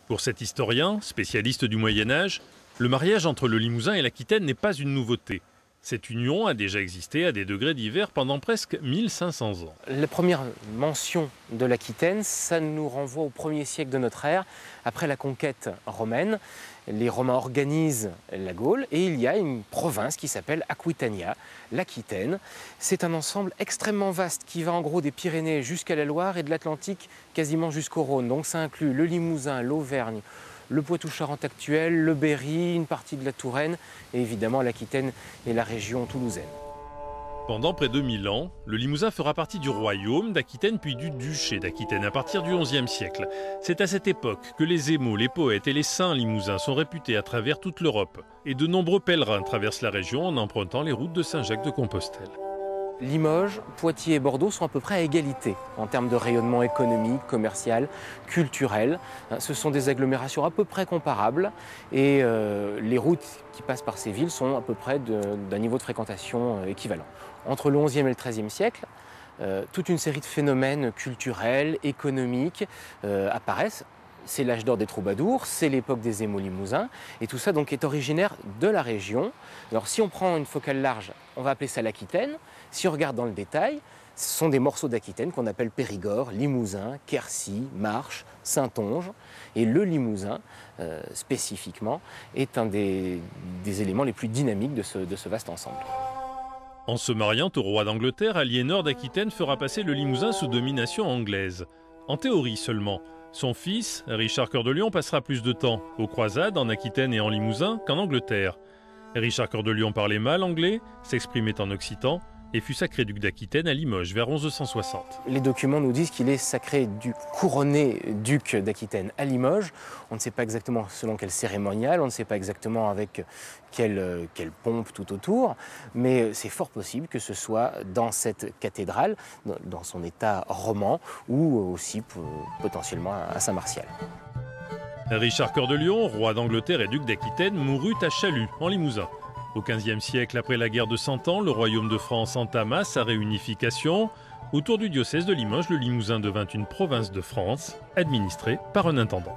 Pour cet historien, spécialiste du Moyen-Âge, le mariage entre le Limousin et l'Aquitaine n'est pas une nouveauté. Cette union a déjà existé à des degrés divers pendant presque 1500 ans. La première mention de l'Aquitaine, ça nous renvoie au 1er siècle de notre ère, après la conquête romaine. Les Romains organisent la Gaule et il y a une province qui s'appelle Aquitania, l'Aquitaine. C'est un ensemble extrêmement vaste qui va en gros des Pyrénées jusqu'à la Loire et de l'Atlantique quasiment jusqu'au Rhône. Donc ça inclut le Limousin, l'Auvergne, le Poitou-Charentes actuel, le Berry, une partie de la Touraine et évidemment l'Aquitaine et la région toulousaine. Pendant près de 1000 ans, le Limousin fera partie du royaume d'Aquitaine puis du duché d'Aquitaine à partir du XIe siècle. C'est à cette époque que les émaux, les poètes et les saints limousins sont réputés à travers toute l'Europe. Et de nombreux pèlerins traversent la région en empruntant les routes de Saint-Jacques-de-Compostelle. Limoges, Poitiers et Bordeaux sont à peu près à égalité en termes de rayonnement économique, commercial, culturel. Ce sont des agglomérations à peu près comparables et les routes qui passent par ces villes sont à peu près d'un niveau de fréquentation équivalent. Entre le XIe et le XIIIe siècle, toute une série de phénomènes culturels, économiques apparaissent. C'est l'âge d'or des troubadours, c'est l'époque des émaux limousins, et tout ça donc est originaire de la région. Alors si on prend une focale large, on va appeler ça l'Aquitaine. Si on regarde dans le détail, ce sont des morceaux d'Aquitaine qu'on appelle Périgord, Limousin, Quercy, Marche, Saintonge. Et le Limousin, spécifiquement, est un des éléments les plus dynamiques de ce vaste ensemble. En se mariant au roi d'Angleterre, Aliénor d'Aquitaine fera passer le Limousin sous domination anglaise. En théorie seulement. Son fils, Richard Cœur de Lion, passera plus de temps aux croisades en Aquitaine et en Limousin qu'en Angleterre. Richard Cœur de Lion parlait mal anglais, s'exprimait en occitan et fut sacré duc d'Aquitaine à Limoges vers 1160. Les documents nous disent qu'il est sacré couronné duc d'Aquitaine à Limoges. On ne sait pas exactement selon quel cérémonial, on ne sait pas exactement avec quelle pompe tout autour, mais c'est fort possible que ce soit dans cette cathédrale, dans son état roman, ou aussi potentiellement à Saint-Martial. Richard Cœur de Lion, roi d'Angleterre et duc d'Aquitaine, mourut à Chalut, en Limousin. Au XVe siècle, après la guerre de 100 ans, le royaume de France entama sa réunification. Autour du diocèse de Limoges, le Limousin devint une province de France, administrée par un intendant.